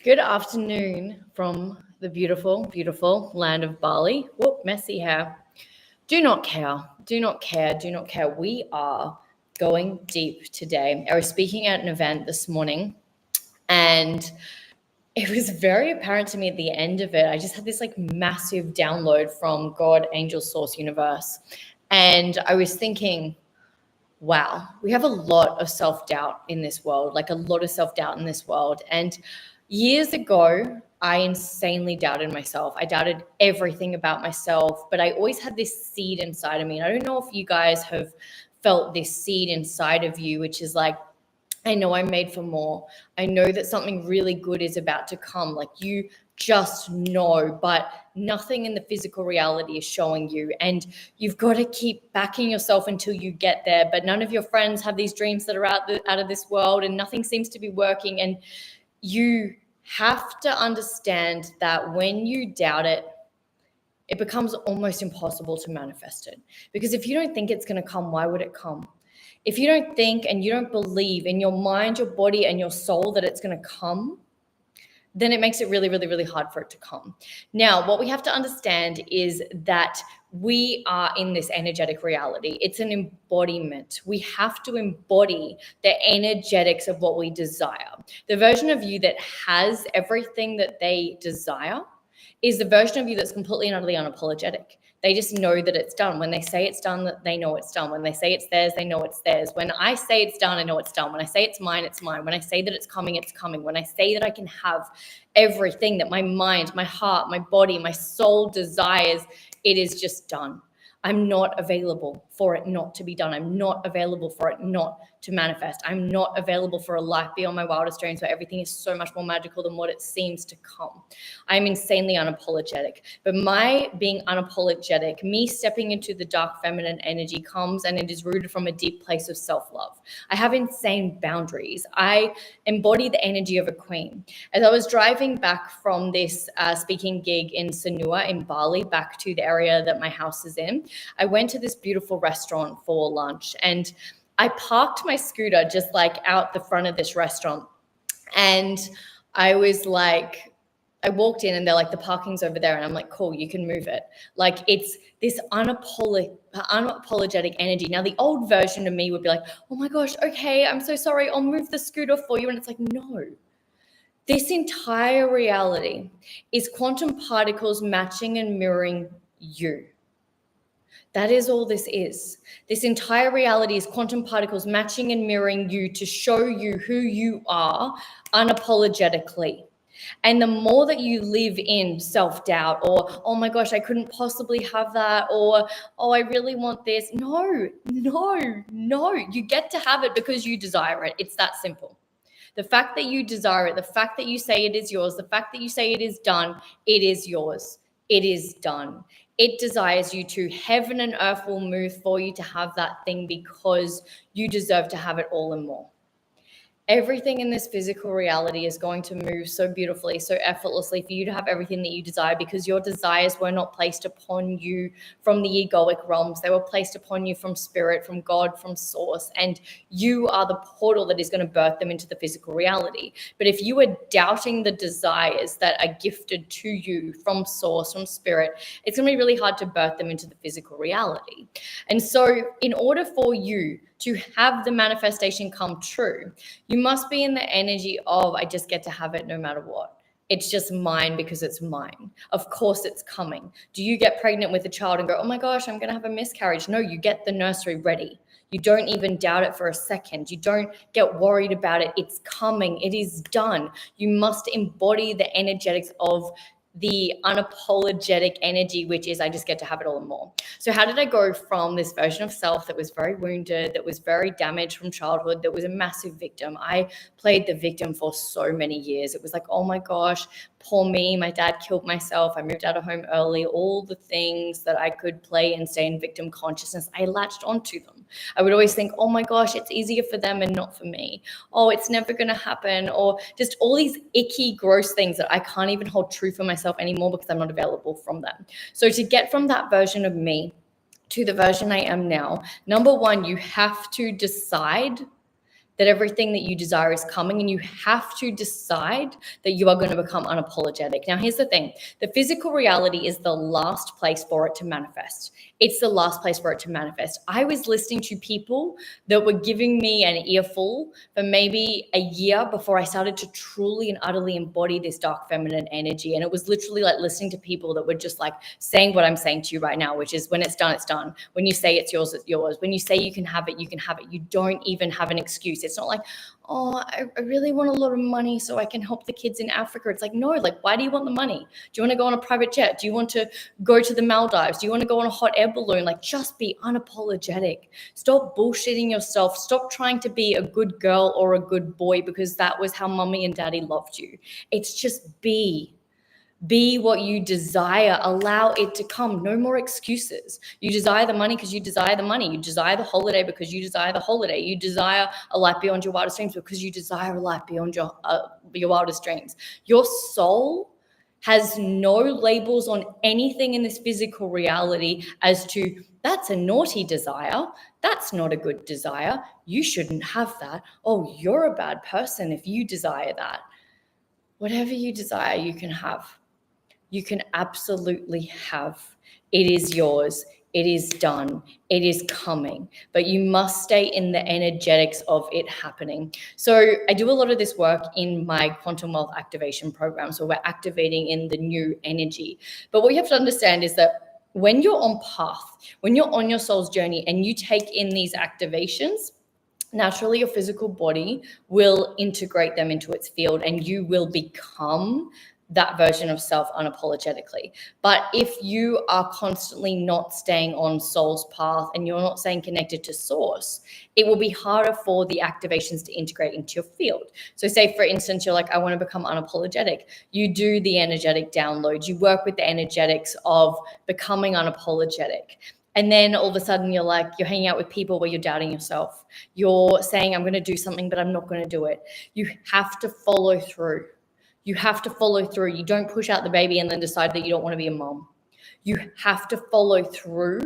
Good afternoon from the beautiful, beautiful land of Bali. Whoop, messy hair. Do not care. Do not care. Do not care. We are going deep today. I was speaking at an event this morning, and it was very apparent to me at the end of it. I just had this like massive download from God, Angel, Source, Universe. And I was thinking, wow, we have a lot of self-doubt in this world, like a lot of self-doubt in this world. And years ago, I insanely doubted myself. I doubted everything about myself, but I always had this seed inside of me. And I don't know if you guys have felt this seed inside of you, which is like, I know I'm made for more. I know that something really good is about to come. Like you just know, but nothing in the physical reality is showing you. And you've got to keep backing yourself until you get there. But none of your friends have these dreams that are out of this world, and nothing seems to be working. And you have to understand that when you doubt it, it becomes almost impossible to manifest it. Because if you don't think it's going to come, why would it come? If you don't think and you don't believe in your mind, your body, and your soul that it's going to come, then it makes it really, really, really hard for it to come. Now, what we have to understand is that we are in this energetic reality. It's an embodiment. We have to embody the energetics of what we desire. The version of you that has everything that they desire is the version of you that's completely and utterly unapologetic. They just know that it's done. When they say it's done, they know it's done. When they say it's theirs, they know it's theirs. When I say it's done, I know it's done. When I say it's mine, it's mine. When I say that it's coming, it's coming. When I say that I can have everything that my mind, my heart, my body, my soul desires, it is just done. I'm not available for it not to be done. I'm not available for it not to manifest. I'm not available for a life beyond my wildest dreams where everything is so much more magical than what it seems to come. I'm insanely unapologetic. But my being unapologetic, me stepping into the dark feminine energy comes, and it is rooted from a deep place of self-love. I have insane boundaries. I embody the energy of a queen. As I was driving back from this speaking gig in Sanua in Bali back to the area that my house is in, I went to this beautiful restaurant for lunch, and I parked my scooter just like out the front of this restaurant. And I was like, I walked in and they're like, the parking's over there. And I'm like, cool, you can move it. Like it's this unapologetic energy. Now, the old version of me would be like, oh my gosh, okay, I'm so sorry. I'll move the scooter for you. And it's like, no. This entire reality is quantum particles matching and mirroring you. That is all this is. This entire reality is quantum particles matching and mirroring you to show you who you are unapologetically. And the more that you live in self-doubt or, oh my gosh, I couldn't possibly have that, or, oh, I really want this. No. You get to have it because you desire it. It's that simple. The fact that you desire it, the fact that you say it is yours, the fact that you say it is done, it is yours. It is done. It desires you to. Heaven and earth will move for you to have that thing because you deserve to have it all and more. Everything in this physical reality is going to move so beautifully, so effortlessly for you to have everything that you desire, because your desires were not placed upon you from the egoic realms. They were placed upon you from spirit, from God, from source. And you are the portal that is going to birth them into the physical reality. But if you are doubting the desires that are gifted to you from source, from spirit, it's going to be really hard to birth them into the physical reality. And so in order for you to have the manifestation come true, you must be in the energy of, I just get to have it no matter what. It's just mine because it's mine. Of course it's coming. Do you get pregnant with a child and go, oh my gosh, I'm going to have a miscarriage? No, you get the nursery ready. You don't even doubt it for a second. You don't get worried about it. It's coming. It is done. You must embody the energetics of the unapologetic energy, which is I just get to have it all and more. So how did I go from this version of self that was very wounded, that was very damaged from childhood, that was a massive victim? I played the victim for so many years. It was like, oh my gosh, poor me, my dad killed myself, I moved out of home early, all the things that I could play and stay in victim consciousness, I latched onto them. I would always think, oh my gosh, it's easier for them and not for me. Oh, it's never going to happen. Or just all these icky, gross things that I can't even hold true for myself anymore because I'm not available from them. So to get from that version of me to the version I am now, number one, you have to decide that everything that you desire is coming, and you have to decide that you are going to become unapologetic. Now, here's the thing. The physical reality is the last place for it to manifest. It's the last place for it to manifest. I was listening to people that were giving me an earful for maybe a year before I started to truly and utterly embody this dark feminine energy. And it was literally like listening to people that were just like saying what I'm saying to you right now, which is when it's done, it's done. When you say it's yours, it's yours. When you say you can have it, you can have it. You don't even have an excuse. It's not like, oh, I really want a lot of money so I can help the kids in Africa. It's like, no, like, why do you want the money? Do you want to go on a private jet? Do you want to go to the Maldives? Do you want to go on a hot air balloon? Like, just be unapologetic. Stop bullshitting yourself. Stop trying to be a good girl or a good boy because that was how mommy and daddy loved you. It's just be. Be what you desire. Allow it to come. No more excuses. You desire the money because you desire the money. You desire the holiday because you desire the holiday. You desire a life beyond your wildest dreams because you desire a life beyond your wildest dreams. Your soul has no labels on anything in this physical reality as to that's a naughty desire. That's not a good desire. You shouldn't have that. Oh, you're a bad person if you desire that. Whatever you desire, you can have. You can absolutely have. It is yours. It is done. It is coming. But you must stay in the energetics of it happening. So I do a lot of this work in my quantum wealth activation program. So we're activating in the new energy. But what you have to understand is that when you're on path, when you're on your soul's journey and you take in these activations, naturally your physical body will integrate them into its field and you will become that version of self unapologetically. But if you are constantly not staying on soul's path and you're not staying connected to source, it will be harder for the activations to integrate into your field. So say, for instance, you're like, I want to become unapologetic. You do the energetic downloads. You work with the energetics of becoming unapologetic. And then all of a sudden you're like, you're hanging out with people where you're doubting yourself. You're saying, I'm going to do something, but I'm not going to do it. You have to follow through. You have to follow through. You don't push out the baby and then decide that you don't want to be a mom. You have to follow through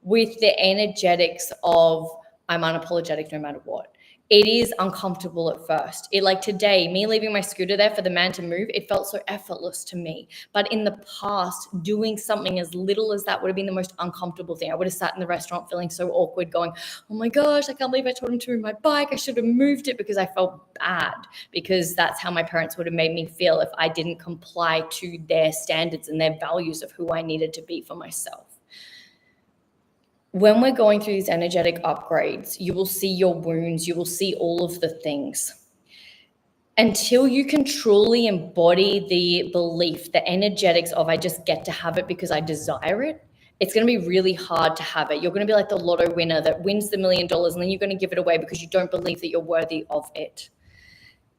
with the energetics of I'm unapologetic no matter what. It is uncomfortable at first. It, like today, me leaving my scooter there for the man to move, it felt so effortless to me. But in the past, doing something as little as that would have been the most uncomfortable thing. I would have sat in the restaurant feeling so awkward going, oh my gosh, I can't believe I told him to move my bike. I should have moved it, because I felt bad, because that's how my parents would have made me feel if I didn't comply to their standards and their values of who I needed to be for myself. When we're going through these energetic upgrades, you will see your wounds, you will see all of the things. Until you can truly embody the belief, the energetics of I just get to have it because I desire it, it's going to be really hard to have it. You're going to be like the lotto winner that wins the $1 million and then you're going to give it away because you don't believe that you're worthy of it.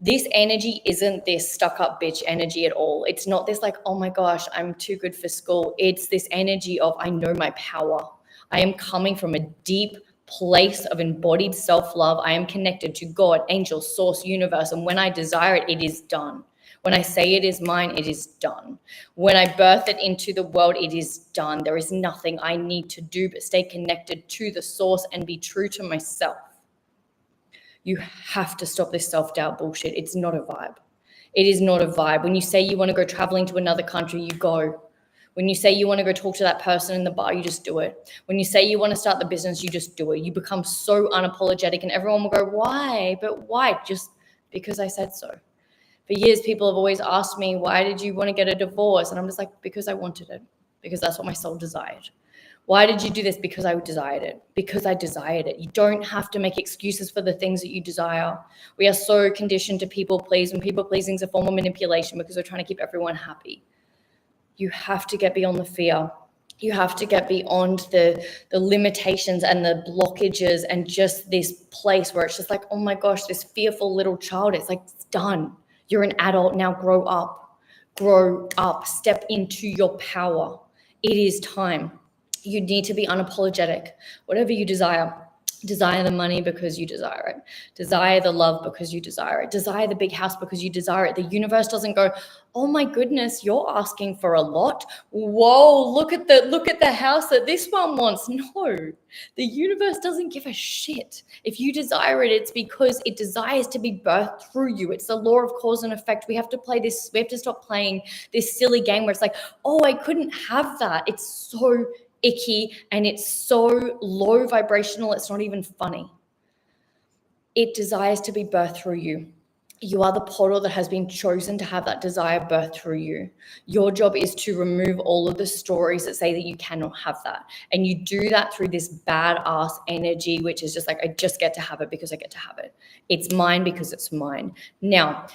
This energy isn't this stuck up bitch energy at all. It's not this like, oh my gosh, I'm too good for school. It's this energy of I know my power. I am coming from a deep place of embodied self-love. I am connected to God, angels, source, universe. And when I desire it, it is done. When I say it is mine, it is done. When I birth it into the world, it is done. There is nothing I need to do but stay connected to the source and be true to myself. You have to stop this self-doubt bullshit. It's not a vibe. It is not a vibe. When you say you want to go traveling to another country, you go. When you say you want to go talk to that person in the bar, you just do it. When you say you want to start the business, you just do it. You become so unapologetic and everyone will go, why? But why? Just because I said so. For years, people have always asked me, why did you want to get a divorce? And I'm just like, because I wanted it. Because that's what my soul desired. Why did you do this? Because I desired it. Because I desired it. You don't have to make excuses for the things that you desire. We are so conditioned to people please, and people pleasing is a form of manipulation because we're trying to keep everyone happy. You have to get beyond the fear. You have to get beyond the limitations and the blockages and just this place where it's just like, oh my gosh, this fearful little child. It's like, it's done. You're an adult now. Grow up. Grow up. Step into your power. It is time. You need to be unapologetic. Whatever you desire, Desire the money because you desire it. Desire the love because you desire it. Desire the big house because you desire it. The universe doesn't go, oh my goodness, you're asking for a lot. Whoa, look at the house that this one wants. No, the universe doesn't give a shit. If you desire it, it's because it desires to be birthed through you. It's the law of cause and effect. We have to stop playing this silly game where it's like, oh, I couldn't have that. It's so icky and it's so low vibrational, it's not even funny. It desires to be birthed through you. You are the portal that has been chosen to have that desire birthed through you. Your job is to remove all of the stories that say that you cannot have that. And you do that through this bad ass energy, which is just like, I just get to have it because I get to have it. It's mine because it's mine. Now,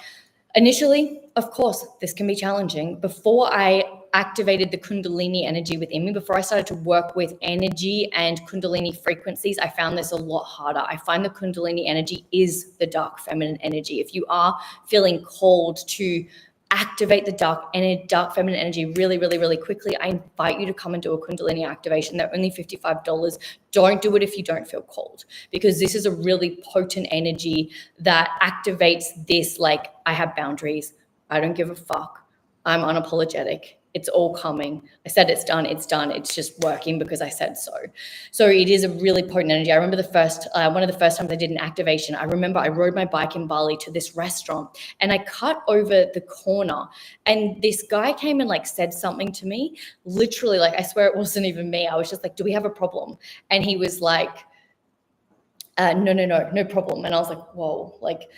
initially, of course, this can be challenging. Before I activated the Kundalini energy within me, before I started to work with energy and Kundalini frequencies, I found this a lot harder. I find the Kundalini energy is the dark feminine energy. If you are feeling called to activate the dark feminine energy really, really, really quickly, I invite you to come and do a Kundalini activation. They're only $55. Don't do it if you don't feel called, because this is a really potent energy that activates this, like, I have boundaries. I don't give a fuck. I'm unapologetic. It's all coming. I said it's done. It's done. It's just working because I said so. So it is a really potent energy. I remember one of the first times I did an activation, I remember I rode my bike in Bali to this restaurant and I cut over the corner and this guy came and like said something to me, literally, like, I swear it wasn't even me. I was just like, do we have a problem? And he was like, no problem. And I was like, whoa, like,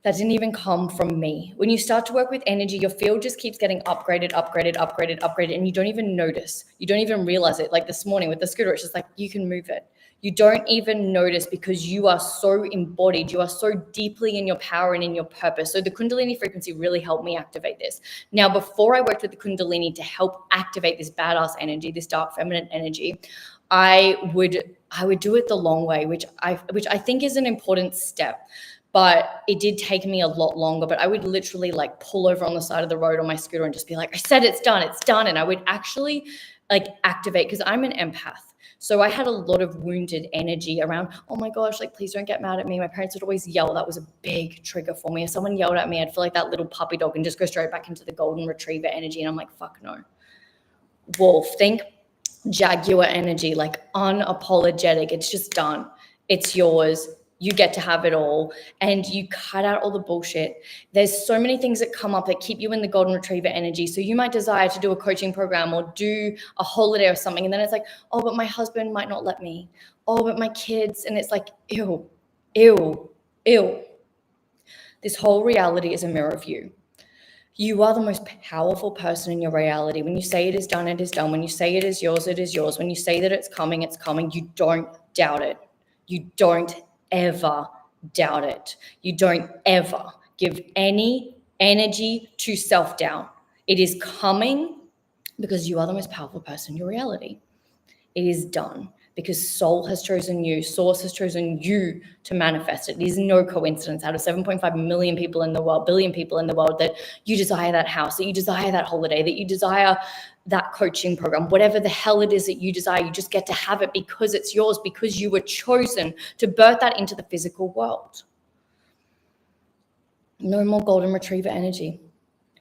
that didn't even come from me. When you start to work with energy, your field just keeps getting upgraded, and you don't even notice. You don't even realize it. Like this morning with the scooter, it's just like, you can move it. You don't even notice because you are so embodied. You are so deeply in your power and in your purpose. So the Kundalini frequency really helped me activate this. Now, before I worked with the Kundalini to help activate this badass energy, this dark feminine energy, I would do it the long way, which I think is an important step. But it did take me a lot longer. But I would literally like pull over on the side of the road on my scooter and just be like, I said it's done. And I would actually like activate, because I'm an empath. So I had a lot of wounded energy around, oh my gosh, like, please don't get mad at me. My parents would always yell. That was a big trigger for me. If someone yelled at me, I'd feel like that little puppy dog and just go straight back into the golden retriever energy. And I'm like, fuck no. Wolf, think jaguar energy, like unapologetic. It's just done. It's yours. You get to have it all, and you cut out all the bullshit. There's so many things that come up that keep you in the golden retriever energy. So you might desire to do a coaching program or do a holiday or something. And then it's like, oh, but my husband might not let me. Oh, but my kids. And it's like, ew. This whole reality is a mirror of you. You are the most powerful person in your reality. When you say it is done, it is done. When you say it is yours, it is yours. When you say that it's coming, it's coming. You don't doubt it. You don't ever doubt it. You don't ever give any energy to self-doubt. It is coming because you are the most powerful person in your reality. It is done because soul has chosen you. Source has chosen you to manifest it. It is no coincidence out of 7.5 million people in the world, billion people in the world, that you desire that house, that you desire that holiday, that you desire that coaching program, whatever the hell it is that you desire. You just get to have it because it's yours, because you were chosen to birth that into the physical world. No more golden retriever energy.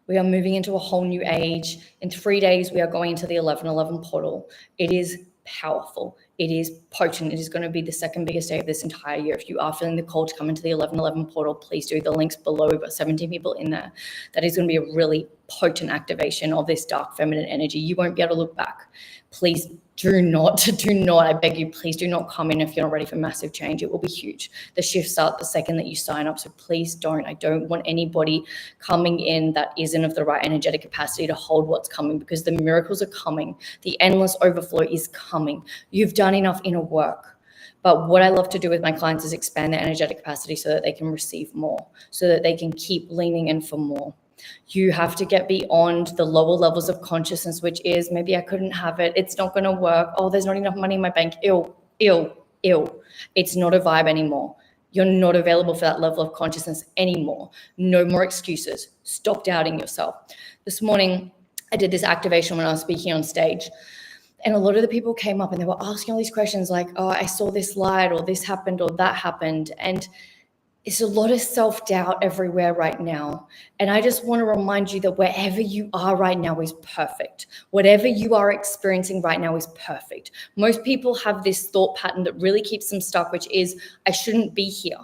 We are moving into a whole new age. In 3 days, we are going into the 11/11 portal. It is powerful. It is potent. It is going to be the second biggest day of this entire year. If you are feeling the call to come into the 11/11 portal, please do. The link's below. We've got 17 people in there. That is going to be a really potent activation of this dark feminine energy. You won't be able to look back. Please do not, I beg you, please do not come in if you're not ready for massive change. It will be huge. The shifts start the second that you sign up. So please don't. I don't want anybody coming in that isn't of the right energetic capacity to hold what's coming, because the miracles are coming. The endless overflow is coming. You've done enough inner work. But what I love to do with my clients is expand their energetic capacity so that they can receive more, so that they can keep leaning in for more. You have to get beyond the lower levels of consciousness, which is, maybe I couldn't have it. It's not going to work. Oh, there's not enough money in my bank. Ew. It's not a vibe anymore. You're not available for that level of consciousness anymore. No more excuses. Stop doubting yourself. This morning, I did this activation when I was speaking on stage. And a lot of the people came up and they were asking all these questions like, oh, I saw this light, or this happened, or that happened. And it's a lot of self-doubt everywhere right now. And I just want to remind you that wherever you are right now is perfect. Whatever you are experiencing right now is perfect. Most people have this thought pattern that really keeps them stuck, which is, I shouldn't be here.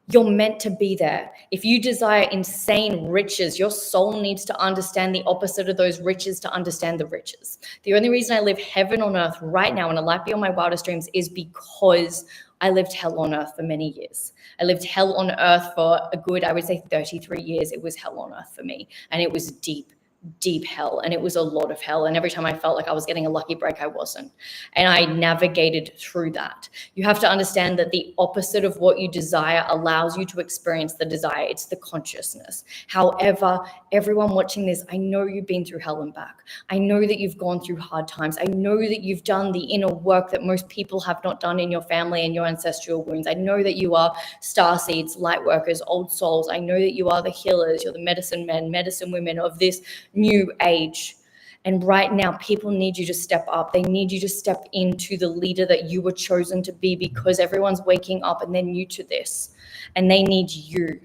You're meant to be there. If you desire insane riches, your soul needs to understand the opposite of those riches to understand the riches. The only reason I live heaven on earth right now and a life beyond my wildest dreams is because I lived hell on earth for many years. I lived hell on earth for a good, I would say 33 years. It was hell on earth for me. And it was deep, deep hell. And it was a lot of hell. And every time I felt like I was getting a lucky break, I wasn't. And I navigated through that. You have to understand that the opposite of what you desire allows you to experience the desire. It's the consciousness. However, everyone watching this, I know you've been through hell and back. I know that you've gone through hard times. I know that you've done the inner work that most people have not done in your family and your ancestral wounds. I know that you are star seeds, light workers, old souls. I know that you are the healers. You're the medicine men, medicine women of this new age. And right now, people need you to step up. They need you to step into the leader that you were chosen to be, because everyone's waking up and they're new to this. And they need you.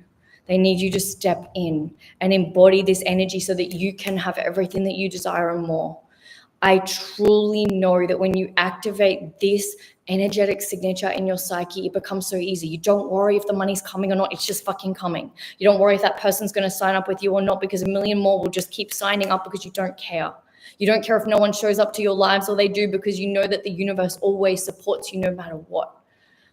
They need you to step in and embody this energy so that you can have everything that you desire and more. I truly know that when you activate this energetic signature in your psyche, it becomes so easy. You don't worry if the money's coming or not. It's just fucking coming. You don't worry if that person's going to sign up with you or not, because a million more will just keep signing up because you don't care. You don't care if no one shows up to your lives, or they do, because you know that the universe always supports you no matter what.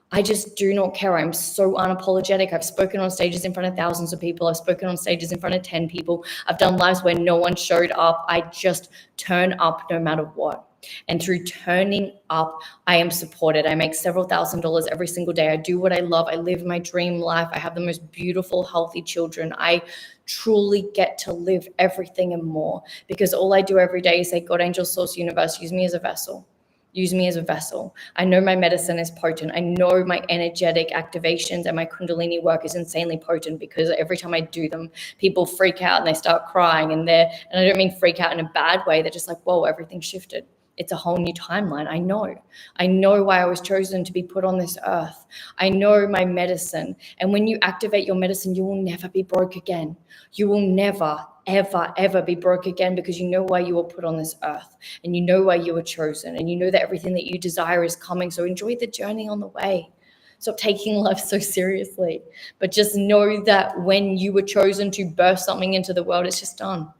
I just do not care. I'm so unapologetic. I've spoken on stages in front of thousands of people. I've spoken on stages in front of 10 people. I've done lives where no one showed up. I just turn up no matter what. And through turning up, I am supported. I make several $1,000s every single day. I do what I love. I live my dream life. I have the most beautiful, healthy children. I truly get to live everything and more, because all I do every day is say, God, angel, source, universe, use me as a vessel. Use me as a vessel. I know my medicine is potent. I know my energetic activations and my Kundalini work is insanely potent, because every time I do them, people freak out and they start crying, and I don't mean freak out in a bad way. They're just like, whoa, everything shifted. It's a whole new timeline. I know why I was chosen to be put on this earth. I know my medicine. And when you activate your medicine, you will never be broke again. You will never, ever, ever be broke again, because you know why you were put on this earth, and you know why you were chosen, and you know that everything that you desire is coming. So enjoy the journey on the way. Stop taking life so seriously, but just know that when you were chosen to birth something into the world, it's just done.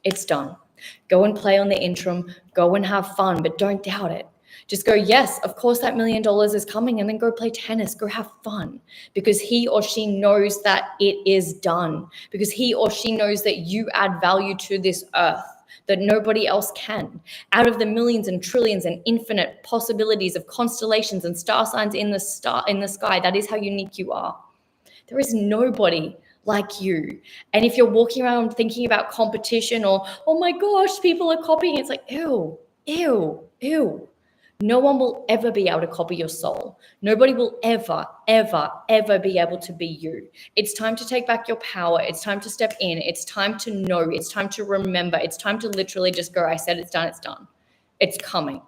It's done. Go and play on the interim, go and have fun, but don't doubt it. Just go, yes, of course that $1 million is coming, and then go play tennis, go have fun, because he or she knows that it is done, because he or she knows that you add value to this earth that nobody else can. Out of the millions and trillions and infinite possibilities of constellations and star signs in the sky, that is how unique you are. There is nobody like you. And if you're walking around thinking about competition, or, oh my gosh, people are copying, it's like, ew, ew, ew. No one will ever be able to copy your soul. Nobody will ever, ever, ever be able to be you. It's time to take back your power. It's time to step in. It's time to know. It's time to remember. It's time to literally just go, I said it's done, it's done. It's coming.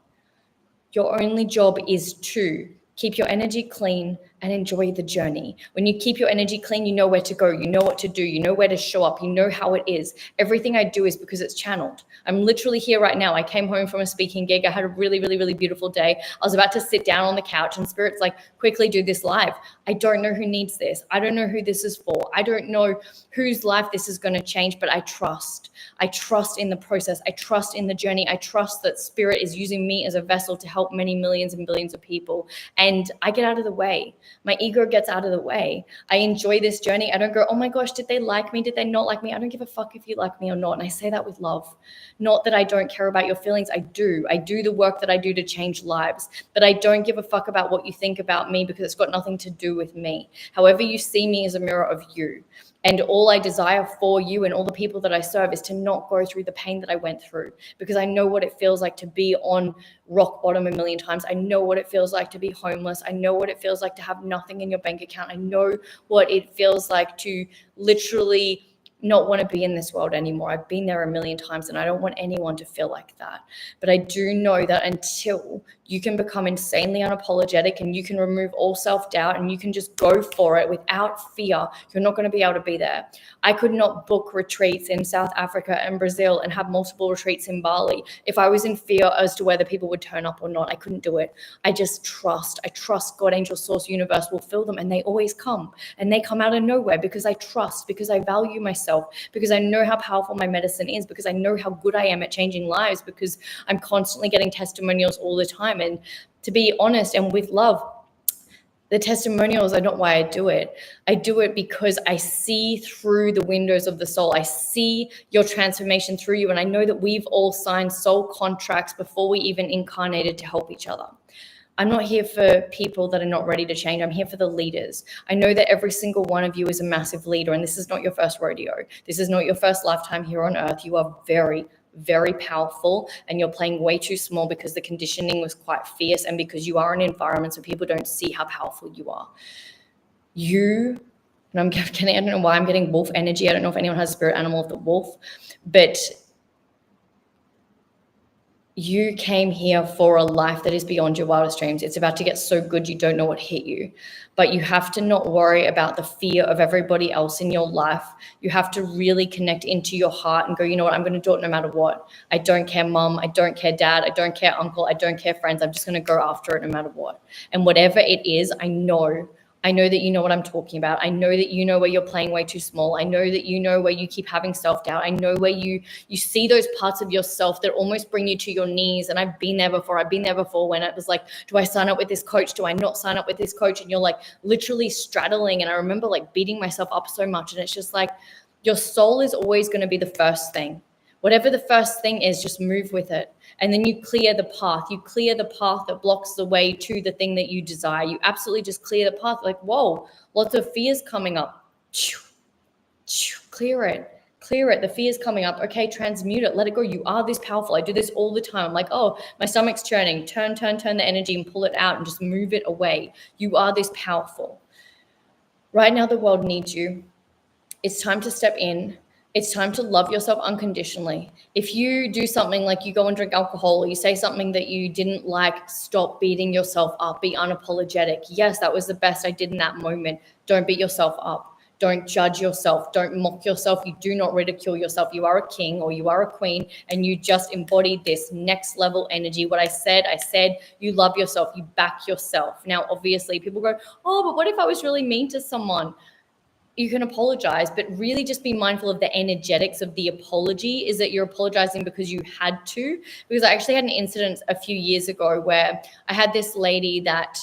Your only job is to keep your energy clean and enjoy the journey. When you keep your energy clean, you know where to go, you know what to do, you know where to show up, you know how it is. Everything I do is because it's channeled. I'm literally here right now. I came home from a speaking gig. I had a really, really, really beautiful day. I was about to sit down on the couch, and Spirit's like, quickly do this live. I don't know who needs this. I don't know who this is for. I don't know whose life this is going to change, but I trust. I trust in the process. I trust in the journey. I trust that Spirit is using me as a vessel to help many millions and billions of people. And I get out of the way. My ego gets out of the way. I enjoy this journey. I don't go, oh my gosh, did they like me? Did they not like me? I don't give a fuck if you like me or not. And I say that with love. Not that I don't care about your feelings. I do. I do the work that I do to change lives. But I don't give a fuck about what you think about me, because it's got nothing to do with me. However you see me is a mirror of you. And all I desire for you and all the people that I serve is to not go through the pain that I went through, because I know what it feels like to be on rock bottom a million times. I know what it feels like to be homeless. I know what it feels like to have nothing in your bank account. I know what it feels like to literally not want to be in this world anymore. I've been there a million times and I don't want anyone to feel like that. But I do know that until you can become insanely unapologetic and you can remove all self-doubt and you can just go for it without fear, you're not going to be able to be there. I could not book retreats in South Africa and Brazil and have multiple retreats in Bali if I was in fear as to whether people would turn up or not. I couldn't do it. I trust God, angel, source, universe will fill them, and they always come, and they come out of nowhere because I trust, because I value myself, because I know how powerful my medicine is, because I know how good I am at changing lives, because I'm constantly getting testimonials all the time. And to be honest and with love, the testimonials are not why I do it. I do it because I see through the windows of the soul. I see your transformation through you. And I know that we've all signed soul contracts before we even incarnated to help each other. I'm not here for people that are not ready to change. I'm here for the leaders. I know that every single one of you is a massive leader, and this is not your first rodeo. This is not your first lifetime here on earth. You are very, very powerful, and you're playing way too small because the conditioning was quite fierce and because you are in environments where people don't see how powerful you are. And I'm getting, I don't know why I'm getting wolf energy. I don't know if anyone has a spirit animal of the wolf, but you came here for a life that is beyond your wildest dreams. It's about to get so good you don't know what hit you. But you have to not worry about the fear of everybody else in your life. You have to really connect into your heart and go, you know what, I'm going to do it no matter what. I don't care mom, I don't care dad, I don't care uncle, I don't care friends. I'm just going to go after it no matter what. And whatever it is, I know that you know what I'm talking about. I know that you know where you're playing way too small. I know that you know where you keep having self-doubt. I know where you see those parts of yourself that almost bring you to your knees. And I've been there before. I've been there before when it was like, do I sign up with this coach? Do I not sign up with this coach? And you're like literally straddling. And I remember like beating myself up so much. And it's just like, your soul is always going to be the first thing. Whatever the first thing is, just move with it. And then you clear the path. You clear the path that blocks the way to the thing that you desire. You absolutely just clear the path. Like, whoa, lots of fears coming up. Clear it. Clear it. The fear's coming up. Okay, transmute it. Let it go. You are this powerful. I do this all the time. I'm like, oh, my stomach's churning. Turn the energy and pull it out and just move it away. You are this powerful. Right now, the world needs you. It's time to step in. It's time to love yourself unconditionally. If you do something like you go and drink alcohol, or you say something that you didn't like, stop beating yourself up. Be unapologetic. Yes, that was the best I did in that moment. Don't beat yourself up. Don't judge yourself. Don't mock yourself. You do not ridicule yourself. You are a king or you are a queen, and you just embodied this next level energy. What I said, you love yourself. You back yourself. Now, obviously, people go, oh, but what if I was really mean to someone? You can apologize, but really just be mindful of the energetics of the apology. Is that you're apologizing because you had to? Because I actually had an incident a few years ago where I had this lady that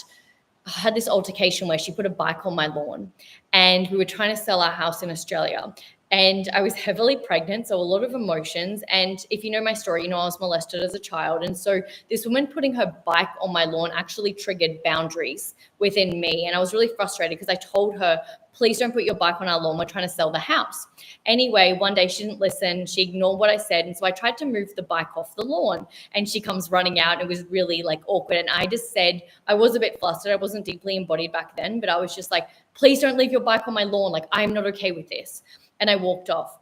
had this altercation where she put a bike on my lawn, and we were trying to sell our house in Australia. And I was heavily pregnant, so a lot of emotions. And if you know my story, you know I was molested as a child. And so this woman putting her bike on my lawn actually triggered boundaries within me. And I was really frustrated because I told her, please don't put your bike on our lawn. We're trying to sell the house. Anyway, one day she didn't listen. She ignored what I said. And so I tried to move the bike off the lawn, and she comes running out. It was really like awkward. And I just said, I was a bit flustered. I wasn't deeply embodied back then, but I was just like, please don't leave your bike on my lawn. Like, I'm not okay with this. And I walked off.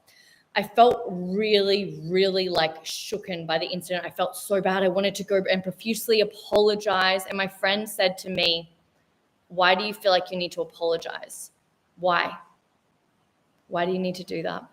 I felt really, really like shooken by the incident. I felt so bad. I wanted to go and profusely apologize. And my friend said to me, why do you feel like you need to apologize? Why? Why do you need to do that?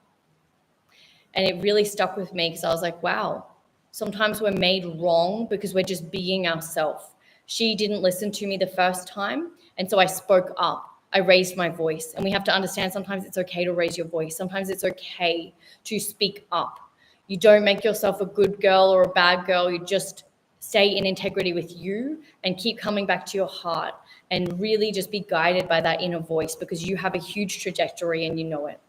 And it really stuck with me because I was like, wow, sometimes we're made wrong because we're just being ourselves. She didn't listen to me the first time. And so I spoke up. I raised my voice, and we have to understand sometimes it's okay to raise your voice. Sometimes it's okay to speak up. You don't make yourself a good girl or a bad girl. You just stay in integrity with you and keep coming back to your heart and really just be guided by that inner voice, because you have a huge trajectory and you know it.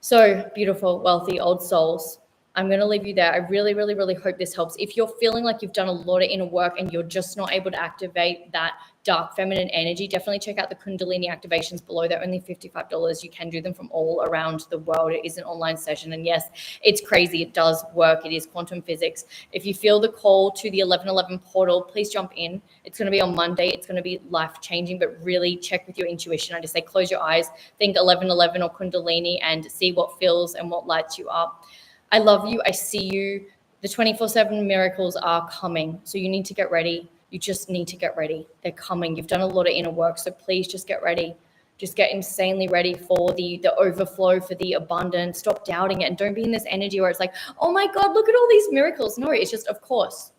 So beautiful, wealthy old souls. I'm going to leave you there. I really, really, really hope this helps. If you're feeling like you've done a lot of inner work and you're just not able to activate that dark feminine energy, definitely check out the Kundalini activations below. They're only $55. You can do them from all around the world. It is an online session. And yes, it's crazy. It does work. It is quantum physics. If you feel the call to the 1111 portal, please jump in. It's going to be on Monday. It's going to be life-changing, but really check with your intuition. I just say close your eyes, think 1111 or Kundalini, and see what feels and what lights you up. I love you. I see you. The 24/7 miracles are coming. So you need to get ready. You just need to get ready. They're coming. You've done a lot of inner work. So please just get ready. Just get insanely ready for the overflow, for the abundance. Stop doubting it. And don't be in this energy where it's like, oh my God, look at all these miracles. No, it's just, of course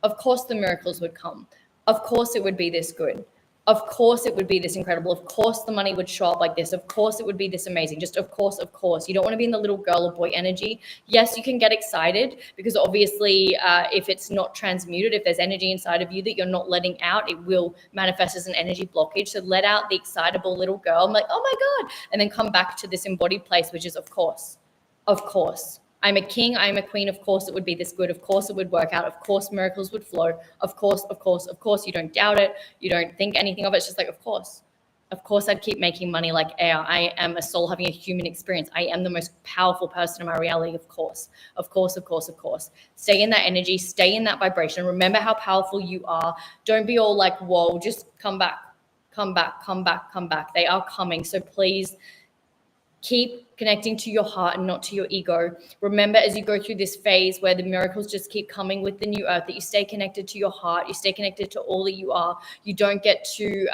the miracles would come. Of course it would be this good. Of course it would be this incredible. Of course the money would show up like this. Of course it would be this amazing. Just of course. You don't want to be in the little girl or boy energy. Yes, you can get excited because obviously if it's not transmuted, if there's energy inside of you that you're not letting out, it will manifest as an energy blockage. So let out the excitable little girl. I'm like, oh my God. And then come back to this embodied place, which is of course. I'm a king, I'm a queen. Of course it would be this good. Of course it would work out. Of course miracles would flow. Of course. You don't doubt it. You don't think anything of it. It's just like, of course. Of course I'd keep making money like air. I am a soul having a human experience. I am the most powerful person in my reality. Of course. Stay in that energy. Stay in that vibration. Remember how powerful you are. Don't be all like, whoa, just come back. They are coming. So please, keep connecting to your heart and not to your ego. Remember, as you go through this phase where the miracles just keep coming with the new earth, that you stay connected to your heart, you stay connected to all that you are. You don't get too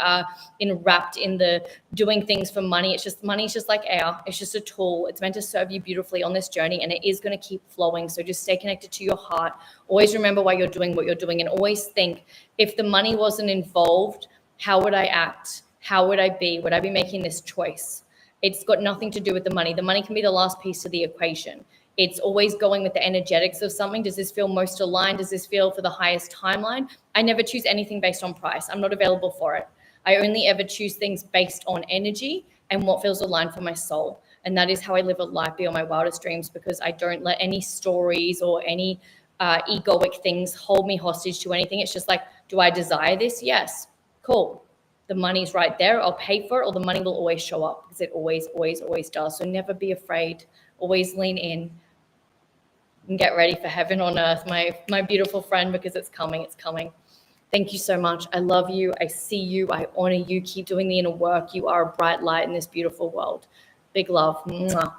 enwrapped in the doing things for money. Money is just like air. It's just a tool. It's meant to serve you beautifully on this journey, and it is going to keep flowing. So just stay connected to your heart. Always remember why you're doing what you're doing, and always think, if the money wasn't involved, how would I act? How would I be? Would I be making this choice? It's got nothing to do with the money. The money can be the last piece of the equation. It's always going with the energetics of something. Does this feel most aligned? Does this feel for the highest timeline? I never choose anything based on price. I'm not available for it. I only ever choose things based on energy and what feels aligned for my soul. And that is how I live a life beyond my wildest dreams, because I don't let any stories or any egoic things hold me hostage to anything. It's just like, do I desire this? Yes. Cool. The money's right there. I'll pay for it, or the money will always show up, because it always does. So never be afraid. Always lean in and get ready for heaven on earth, my beautiful friend, because it's coming. Thank you so much. I love you. I see you. I honor you. Keep doing the inner work. You are a bright light in this beautiful world. Big love. Mwah.